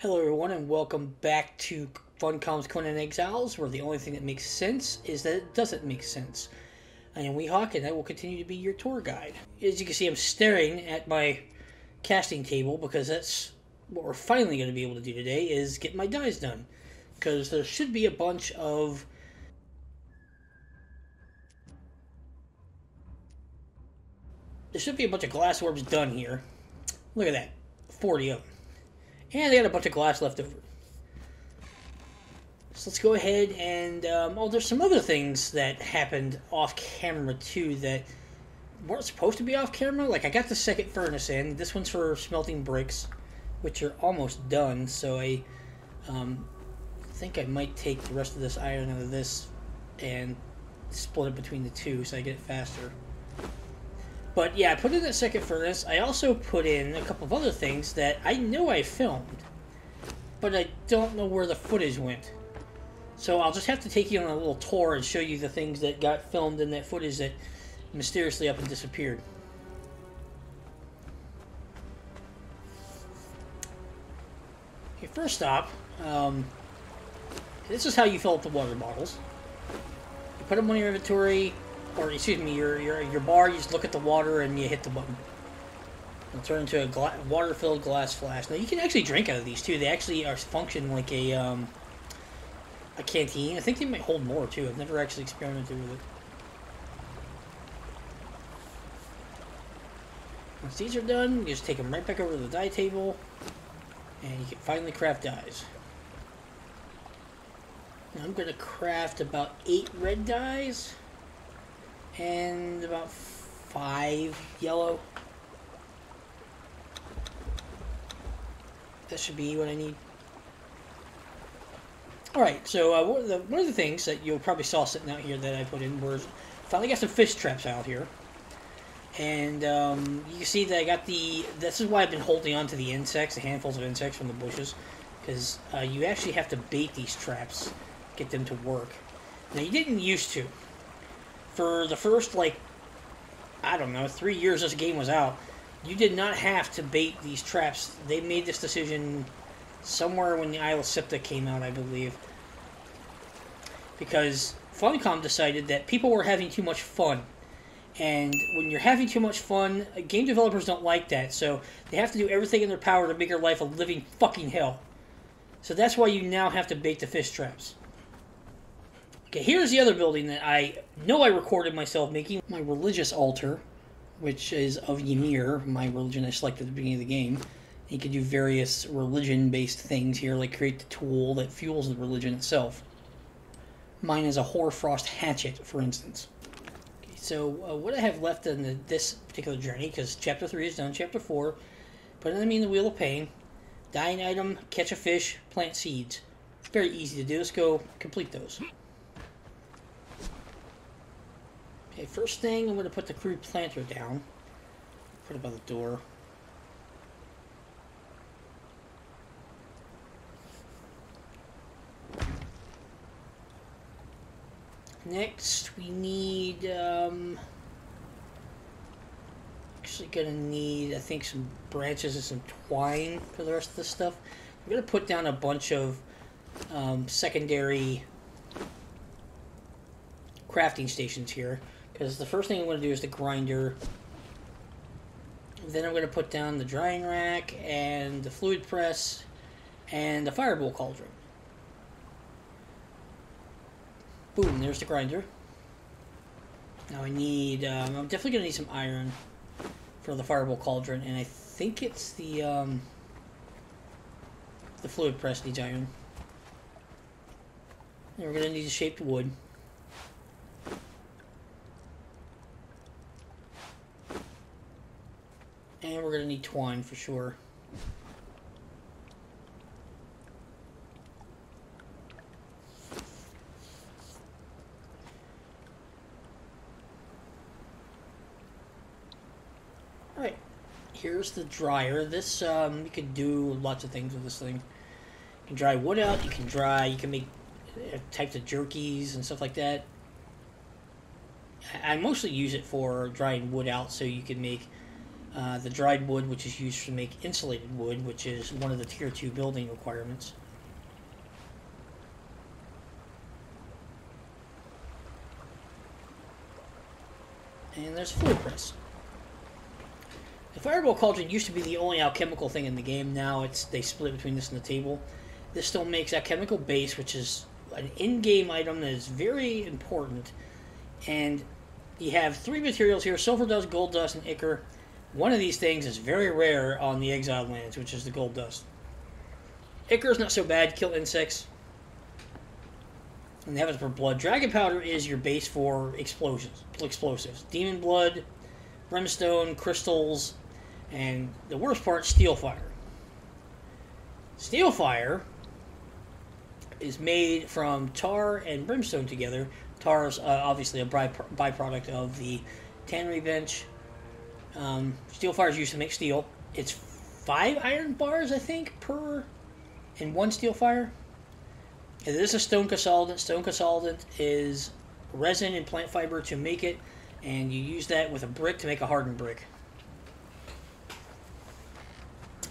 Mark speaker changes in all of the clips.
Speaker 1: Hello everyone and welcome back to Funcom's Conan Exiles, where the only thing that makes sense is that it doesn't make sense. I am Weehawk and I will continue to be your tour guide. As you can see, I'm staring at my casting table because that's what we're finally going to be able to do today, is get my dies done. Because there should be a bunch of... glass orbs done here. Look at that. 40 of them. And they got a bunch of glass left over. So let's go ahead and... there's some other things that happened off camera too that weren't supposed to be off camera. Like, I got the second furnace in. This one's for smelting bricks, which are almost done. So I think I might take the rest of this iron out of this and split it between the two so I get it faster. But yeah, I put in that second furnace. I also put in a couple of other things that I know I filmed, but I don't know where the footage went. So I'll just have to take you on a little tour and show you the things that got filmed in that footage that mysteriously up and disappeared. Okay, first up, this is how you fill up the water bottles. You put them on your inventory, or excuse me, your bar. You just look at the water and you hit the button. It'll turn into a water-filled glass flask. Now you can actually drink out of these too. They actually function like a canteen. I think they might hold more too. I've never actually experimented with it. Once these are done, you just take them right back over to the die table, and you can finally craft dies. Now I'm going to craft about 8 red dies and about 5 yellow. That should be what I need. Alright, so one of the things that you probably saw sitting out here that I put in was, finally got some fish traps out here. And you can see that I got this is why I've been holding on to the insects, the handfuls of insects from the bushes. Because you actually have to bait these traps, get them to work. Now you didn't used to. For the first, like, I don't know, 3 years this game was out, you did not have to bait these traps. They made this decision somewhere when the Isle of Sipta came out, I believe. Because Funcom decided that people were having too much fun. And when you're having too much fun, game developers don't like that. So they have to do everything in their power to make your life a living fucking hell. So that's why you now have to bait the fish traps. Okay, here's the other building that I know I recorded myself making. My religious altar, which is of Ymir, my religion I selected at the beginning of the game. You can do various religion-based things here, like create the tool that fuels the religion itself. Mine is a hoarfrost hatchet, for instance. Okay, so what I have left in this particular journey, because Chapter 3 is done, Chapter 4, put an enemy in the Wheel of Pain, dye an item, catch a fish, plant seeds. Very easy to do. Let's go complete those. Okay, first thing, I'm going to put the crude planter down. Put it by the door. Next, we need, actually going to need, I think, some branches and some twine for the rest of this stuff. I'm going to put down a bunch of secondary crafting stations here. Because the first thing I'm going to do is the grinder. Then I'm going to put down the drying rack and the fluid press and the fireball cauldron. Boom, there's the grinder. Now I need, I'm definitely going to need some iron for the fireball cauldron, and I think it's the fluid press needs iron. And we're going to need the shaped wood. And we're going to need twine for sure. Alright, here's the dryer. This, you can do lots of things with this thing. You can dry wood out, you can make types of jerkies and stuff like that. I mostly use it for drying wood out so you can make The dried wood, which is used to make insulated wood, which is one of the tier 2 building requirements. And there's a fluid press. The fireball cauldron used to be the only alchemical thing in the game. Now they split between this and the table. This still makes alchemical base, which is an in-game item that is very important. And you have 3 materials here: silver dust, gold dust, and ichor. One of these things is very rare on the exiled lands, which is the gold dust. Ichor is not so bad. Kill insects. And they have it for blood. Dragon powder is your base for explosives. Demon blood, brimstone, crystals, and the worst part, steel fire. Steel fire is made from tar and brimstone together. Tar is obviously a byproduct of the tannery bench. Steel fire is used to make steel. It's 5 iron bars, I think, in 1 steel fire. It is a stone consolidant. Stone consolidant is resin and plant fiber to make it, and you use that with a brick to make a hardened brick.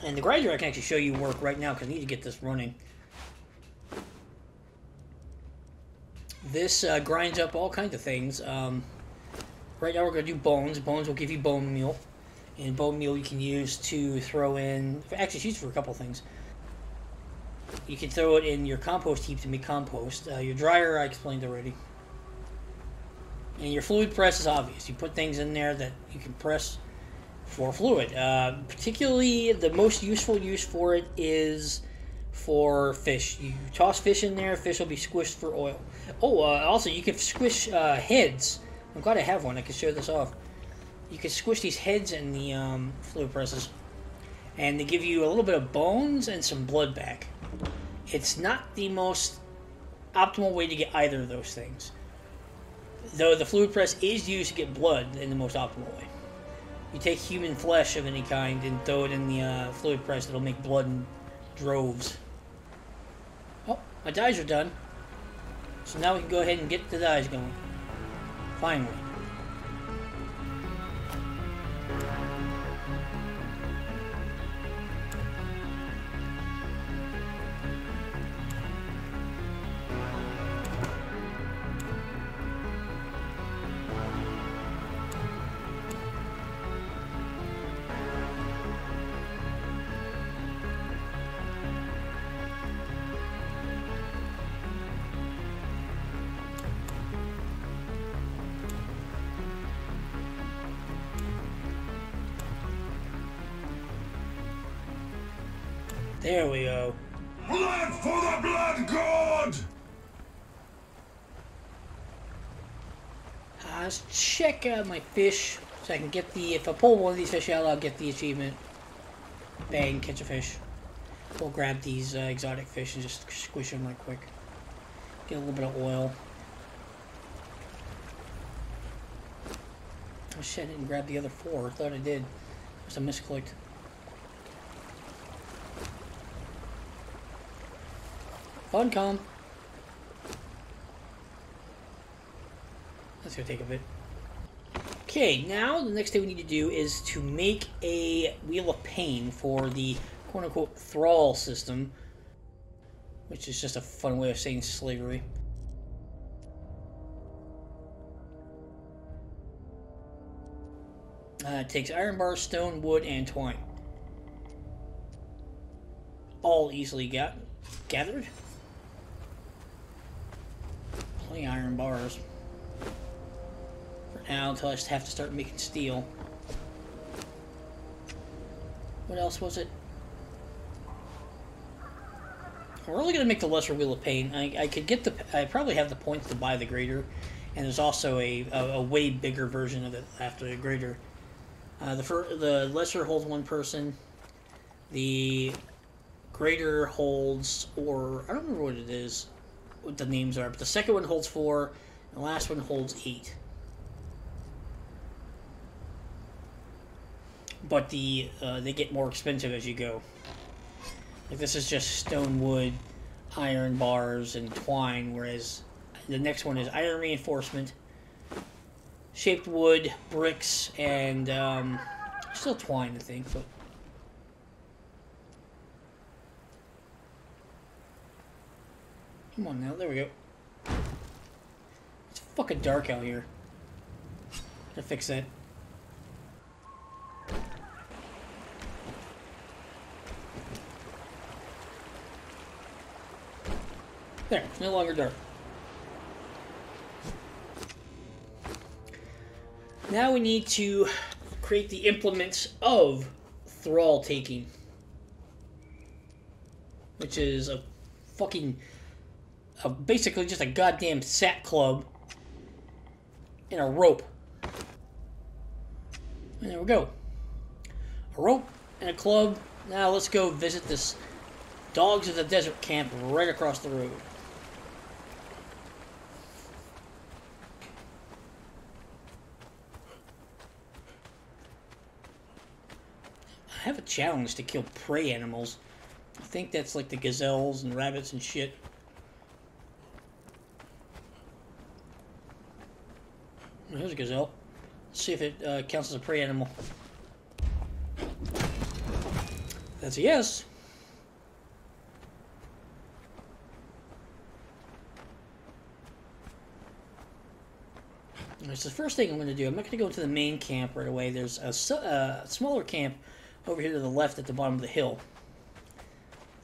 Speaker 1: And the grinder I can actually show you work right now because I need to get this running. This grinds up all kinds of things. Right now we're going to do bones. Bones will give you bone meal. And bone meal you can use to throw in... Actually, it's used for a couple things. You can throw it in your compost heap to make compost. Your dryer I explained already. And your fluid press is obvious. You put things in there that you can press for fluid. Particularly, the most useful use for it is for fish. You toss fish in there, fish will be squished for oil. Oh, also you can squish heads. I'm glad I have one. I can show this off. You can squish these heads in the fluid presses, and they give you a little bit of bones and some blood back. It's not the most optimal way to get either of those things, though the fluid press is used to get blood in the most optimal way. You take human flesh of any kind and throw it in the fluid press, it'll make blood in droves. Oh, my dyes are done. So now we can go ahead and get the dyes going. Finally. There we go.
Speaker 2: Blood for the blood god!
Speaker 1: Let's check out my fish so I can get the... If I pull one of these fish out, I'll get the achievement. Bang, catch a fish. We'll grab these exotic fish and just squish them right quick. Get a little bit of oil. Oh shit, I didn't grab the other 4. I thought I did. It was a misclicked. Fun com. That's gonna take a bit. Okay, now the next thing we need to do is to make a Wheel of Pain for the quote-unquote thrall system, which is just a fun way of saying slavery. It takes iron bars, stone, wood, and twine. All easily gathered. Plenty of iron bars. For now, until I just have to start making steel. What else was it? We're only going to make the lesser Wheel of Pain. I could get I probably have the points to buy the greater, and there's also a way bigger version of it after the greater. The lesser holds 1 person. The greater holds, or I don't remember what it is, what the names are, but the second one holds 4, and the last one holds 8. But they get more expensive as you go. Like this is just stone, wood, iron bars, and twine, whereas the next one is iron reinforcement, shaped wood, bricks, and Still twine, I think, but... Come on now, there we go. It's fucking dark out here. Gotta fix that. There, it's no longer dark. Now we need to create the implements of thrall taking. Which is a fucking... basically just a goddamn sack club. And a rope. And there we go. A rope and a club. Now let's go visit this Dogs of the Desert camp right across the road. I have a challenge to kill prey animals. I think that's like the gazelles and rabbits and shit. Here's a gazelle. Let's see if it counts as a prey animal. That's a yes. That's the first thing I'm going to do. I'm not going to go to the main camp right away. There's a smaller camp over here to the left at the bottom of the hill.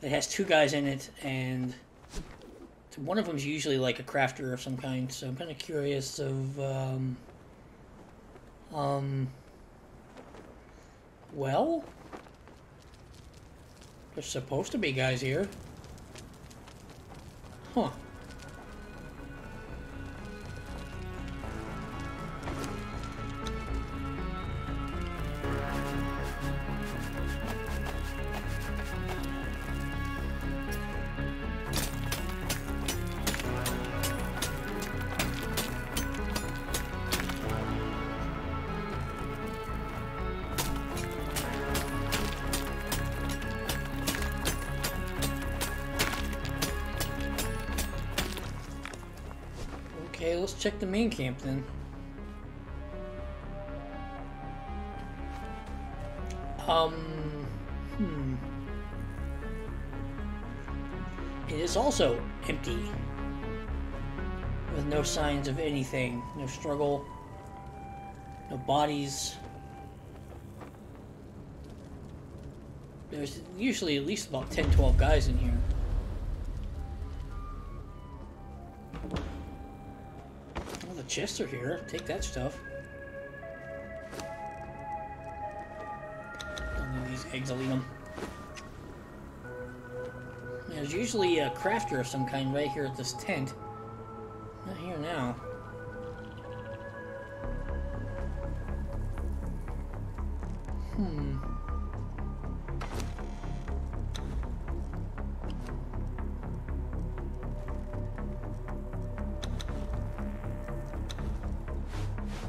Speaker 1: It has 2 guys in it, and one of them is usually like a crafter of some kind, so I'm kind of curious of, well, there's supposed to be guys here. Huh. Okay, let's check the main camp then. It is also empty. With no signs of anything. No struggle. No bodies. There's usually at least about 10-12 guys in here. Well, the chests are here. Take that stuff. Don't need these eggs, I'll eat them. There's usually a crafter of some kind right here at this tent. Not here now.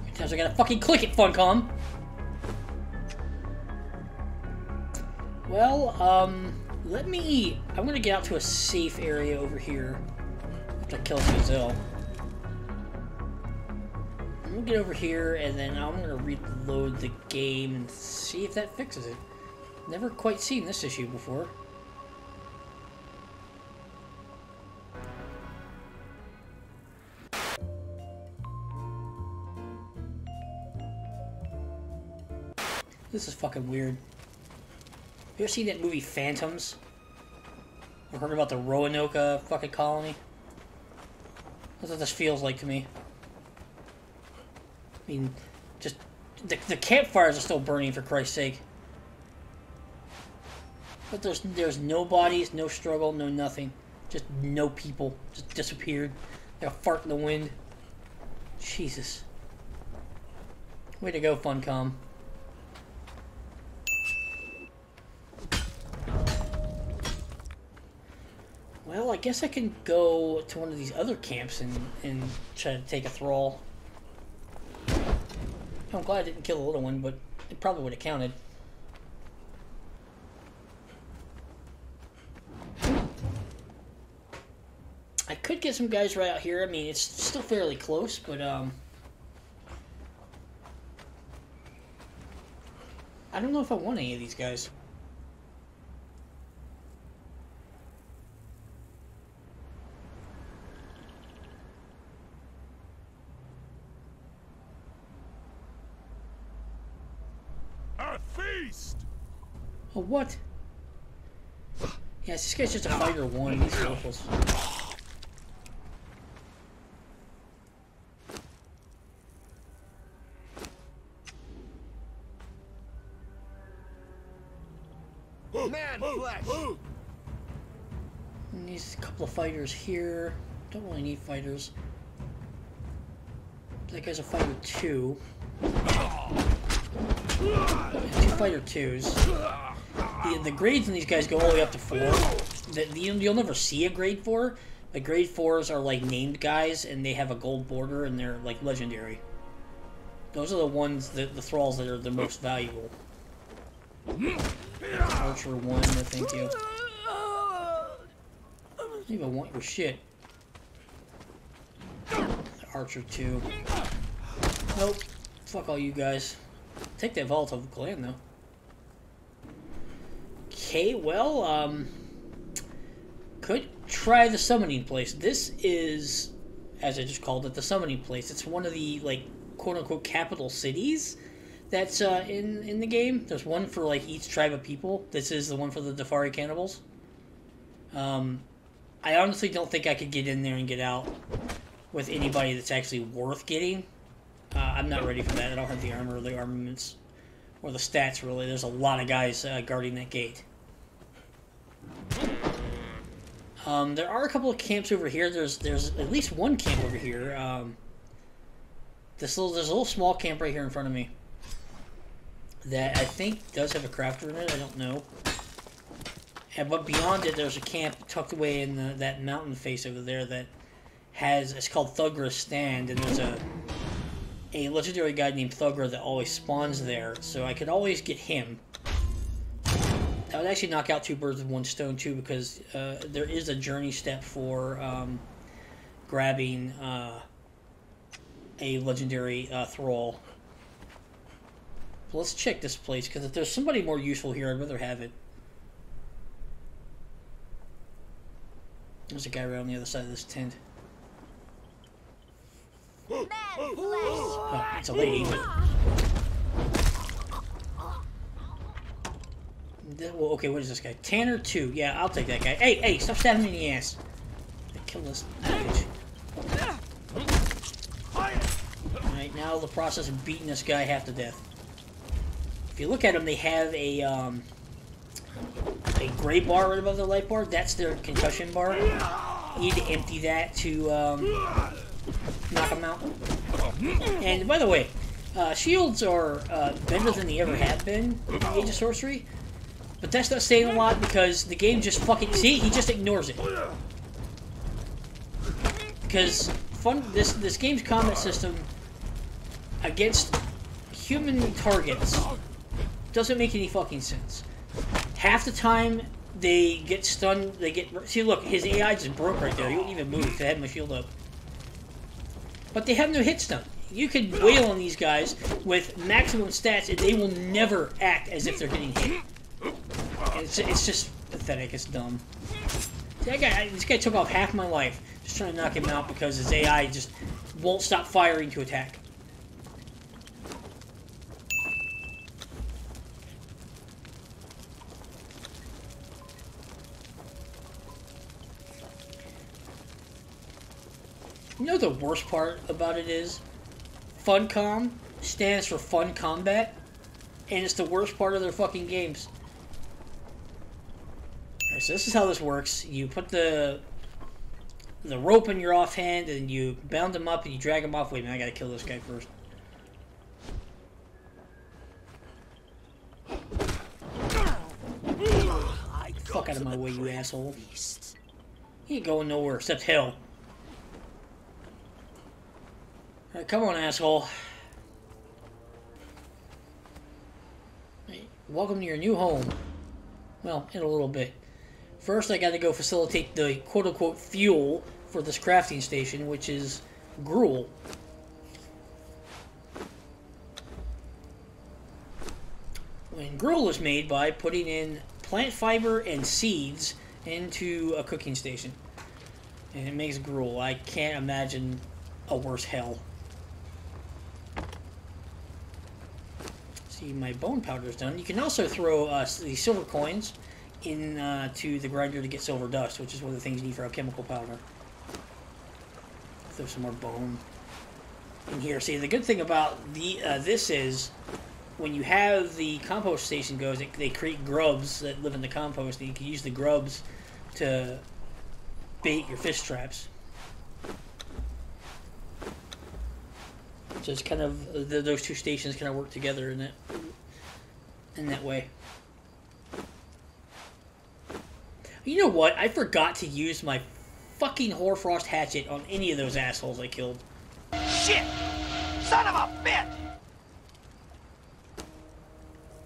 Speaker 1: Sometimes I gotta fucking click it, Funcom! Well, I'm gonna get out to a safe area over here after I kill the gazelle. I'm gonna get over here and then I'm gonna reload the game and see if that fixes it. Never quite seen this issue before. This is fucking weird. You ever seen that movie Phantoms? Or heard about the Roanoke fucking colony? That's what this feels like to me. I mean, just... The campfires are still burning, for Christ's sake. But there's no bodies, no struggle, no nothing. Just no people. Just disappeared. Like a fart in the wind. Jesus. Way to go, Funcom. Well, I guess I can go to one of these other camps and try to take a thrall. I'm glad I didn't kill the little one, but it probably would have counted. I could get some guys right out here. I mean, it's still fairly close, but I don't know if I want any of these guys.
Speaker 2: A feast!
Speaker 1: Oh, what? Yeah, this guy's just a fighter one. He's worthless.
Speaker 3: Man flesh!
Speaker 1: Needs a couple of fighters here. Don't really need fighters. That guy's a fighter 2. Yeah, 2 fighter 2s. The grades in these guys go all the way up to 4. You'll never see a grade 4, but grade 4s are like named guys, and they have a gold border, and they're like legendary. Those are the ones, the thralls that are the most valuable. Archer 1, no thank you. I don't even want your shit. Archer 2. Nope. Fuck all you guys. Take that volatile gland though. Okay, well, could try the summoning place. This is, as I just called it, the summoning place. It's one of the, like, quote-unquote capital cities that's in the game. There's one for, like, each tribe of people. This is the one for the Dafari cannibals. I honestly don't think I could get in there and get out with anybody that's actually worth getting. I'm not ready for that. I don't have the armor or the armaments or the stats, really. There's a lot of guys guarding that gate. There are a couple of camps over here. There's at least one camp over here. There's a little small camp right here in front of me that I think does have a crafter in it. I don't know. But beyond it, there's a camp tucked away in that mountain face over there that has, it's called Thugra's Stand, and there's a legendary guy named Thugra that always spawns there, so I could always get him. That would actually knock out 2 birds with 1 stone, too, because there is a journey step for grabbing a legendary thrall. So let's check this place, because if there's somebody more useful here, I'd rather have it. There's a guy right on the other side of this tent. Oh, it's a lady, but... Well, okay, what is this guy? Tanner 2. Yeah, I'll take that guy. Hey, hey, stop stabbing me in the ass. Kill this bitch. Alright, now the process of beating this guy half to death. If you look at them, they have a gray bar right above the light bar. That's their concussion bar. You need to empty that to knock them out. And by the way, shields are better than they ever have been in the Age of Sorcery. But that's not saying a lot because the game just fucking... See? He just ignores it. Because this game's combat system against human targets doesn't make any fucking sense. Half the time, they get stunned, they get... See, look, his AI just broke right there. He wouldn't even move if I had my shield up. But they have no hit stun. You can wail on these guys with maximum stats, and they will never act as if they're getting hit. And it's just pathetic. It's dumb. See, this guy took off half my life just trying to knock him out because his AI just won't stop firing to attack. You know the worst part about it is? Funcom stands for Fun Combat, and it's the worst part of their fucking games. Alright, so this is how this works. You put the rope in your offhand, and you bound him up, and you drag him off. Wait a minute, I gotta kill this guy first. Fuck out of my way, you asshole. He ain't going nowhere except hell. Alright, come on, asshole. Hey, welcome to your new home. Well, in a little bit. First, I gotta go facilitate the quote-unquote fuel for this crafting station, which is gruel. And gruel is made by putting in plant fiber and seeds into a cooking station. And it makes gruel. I can't imagine a worse hell. See, my bone powder is done. You can also throw these silver coins into the grinder to get silver dust, which is one of the things you need for alchemical powder. Throw some more bone in here. See, the good thing about this is when you have the compost station goes, they create grubs that live in the compost, and you can use the grubs to bait your fish traps. So it's kind of those two stations kind of work together in that way. You know what? I forgot to use my fucking hoarfrost hatchet on any of those assholes I killed.
Speaker 3: Shit! Son of a bitch!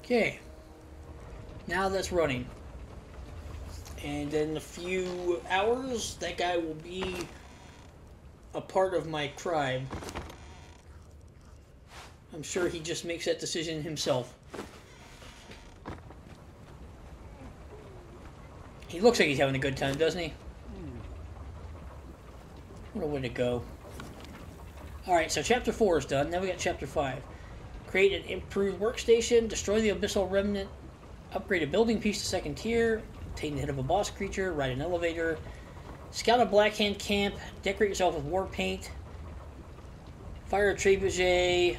Speaker 1: Okay. Now that's running. And in a few hours, that guy will be a part of my tribe. I'm sure he just makes that decision himself. He looks like he's having a good time, doesn't he? What a way to go. Alright, so Chapter 4 is done. Now we got Chapter 5. Create an improved workstation. Destroy the Abyssal Remnant. Upgrade a building piece to 2nd tier. Obtain the head of a boss creature. Ride an elevator. Scout a Blackhand camp. Decorate yourself with war paint. Fire a trebuchet.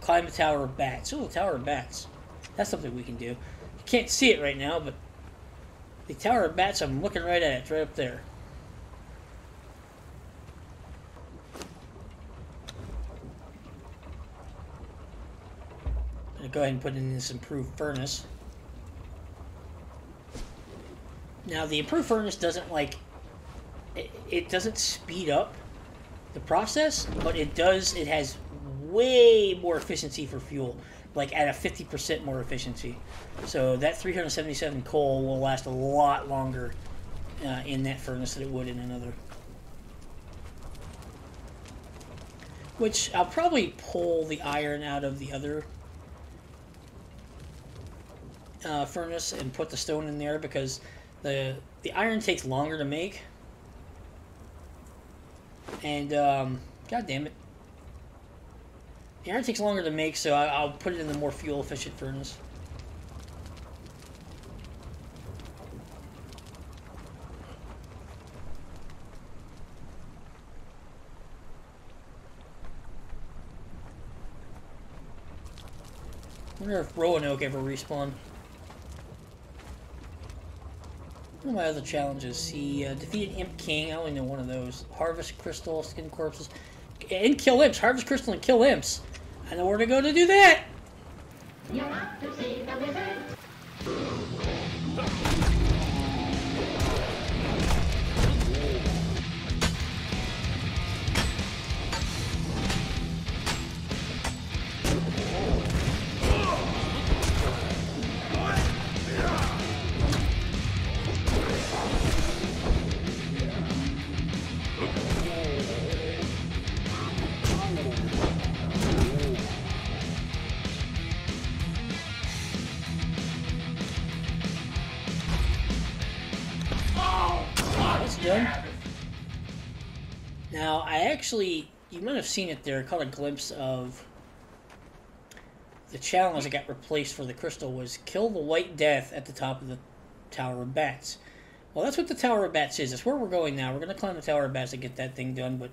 Speaker 1: Climb a tower of bats. Oh, a tower of bats. That's something we can do. You can't see it right now, but the tower of bats, I'm looking right at it. It's right up there. I'm going to go ahead and put in this improved furnace. Now, the improved furnace doesn't, like, it doesn't speed up the process, but it has way more efficiency for fuel, like at a 50% more efficiency. So that 377 coal will last a lot longer in that furnace than it would in another. Which I'll probably pull the iron out of the other furnace and put the stone in there, because the iron takes longer to make. And god damn it. The iron takes longer to make, so I'll put it in the more fuel-efficient furnace. I wonder if Roanoke ever respawn. One of my other challenges, see, defeat an Imp King. I only know one of those. Harvest Crystal, Skin Corpses, and kill Imps. Harvest Crystal and kill Imps. I know where to go to do that.
Speaker 4: You're out to see the wizard.
Speaker 1: Now, you might have seen it there, I caught a glimpse of the challenge that got replaced for the crystal was kill the White Death at the top of the Tower of Bats. Well, that's what the Tower of Bats is. That's where we're going now. We're going to climb the Tower of Bats to get that thing done, but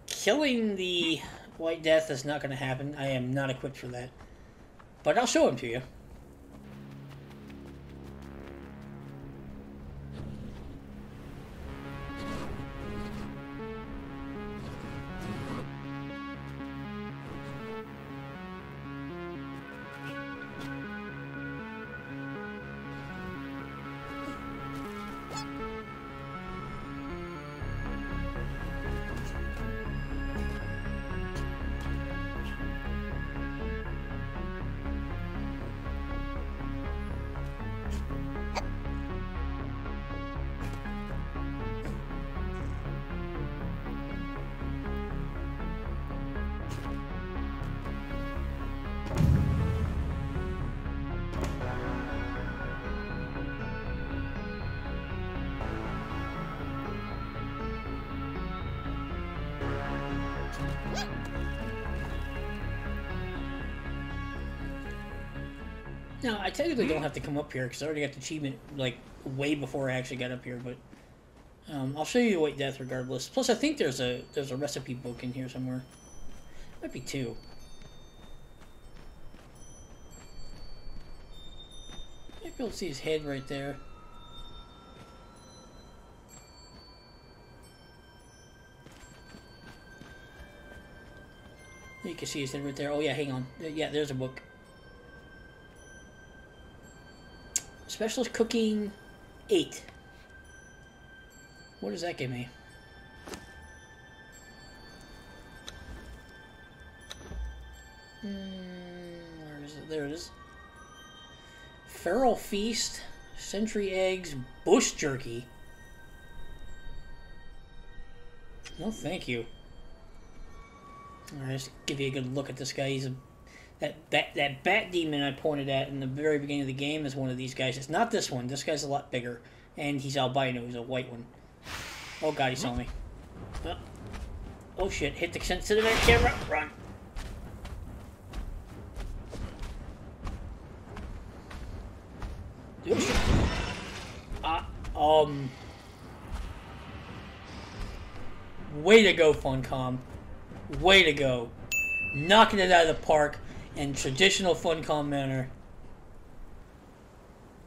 Speaker 1: killing the White Death is not going to happen. I am not equipped for that. But I'll show him to you. Now, I technically don't have to come up here because I already got the achievement, like, way before I actually got up here, but I'll show you White Death regardless. Plus, I think there's a recipe book in here somewhere. Might be 2. Might be able to see his head right there. You can see his head right there. Oh yeah, hang on. Yeah, there's a book. Specialist Cooking 8. What does that give me? Where is it? There it is. Feral Feast, Century Eggs, Bush Jerky. No, thank you. Alright, let's give you a good look at this guy. He's that bat demon I pointed at in the very beginning of the game is one of these guys. It's not this one. This guy's a lot bigger. And he's albino. He's a white one. Oh god, he saw me. Oh shit, hit the sensitive camera. Run. Way to go, Funcom. Way to go. Knocking it out of the park in traditional Funcom manner.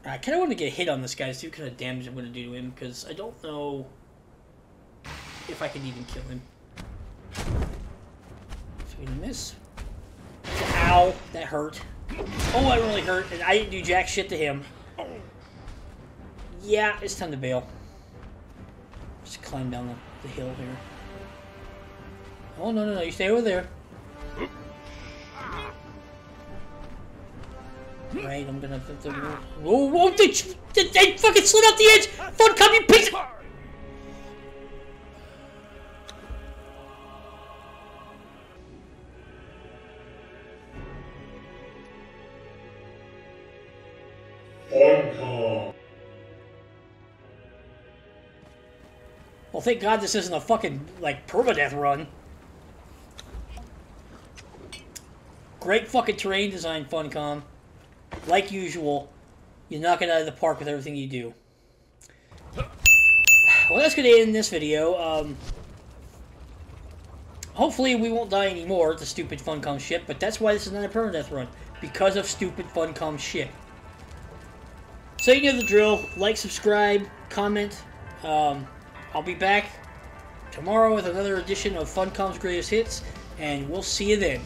Speaker 1: I kind of want to get a hit on this guy to see what kind of damage I'm going to do to him, because I don't know if I can even kill him. So we miss. Ow, that hurt. Oh, that really hurt, and I didn't do jack shit to him. Yeah, it's time to bail. Just climb down the hill here. Oh, no, you stay over there. Right, I'm gonna... Whoa, they fucking slid off the edge! Funcom, you piece of...
Speaker 2: Funcom.
Speaker 1: Well, thank God this isn't a fucking, like, permadeath run. Great fucking terrain design, Funcom. Like usual, you knock it out of the park with everything you do. Well, that's going to end this video. Hopefully we won't die anymore to stupid Funcom shit, but that's why this is not a permadeath run. Because of stupid Funcom shit. So you know the drill. Like, subscribe, comment. I'll be back tomorrow with another edition of Funcom's Greatest Hits, and we'll see you then.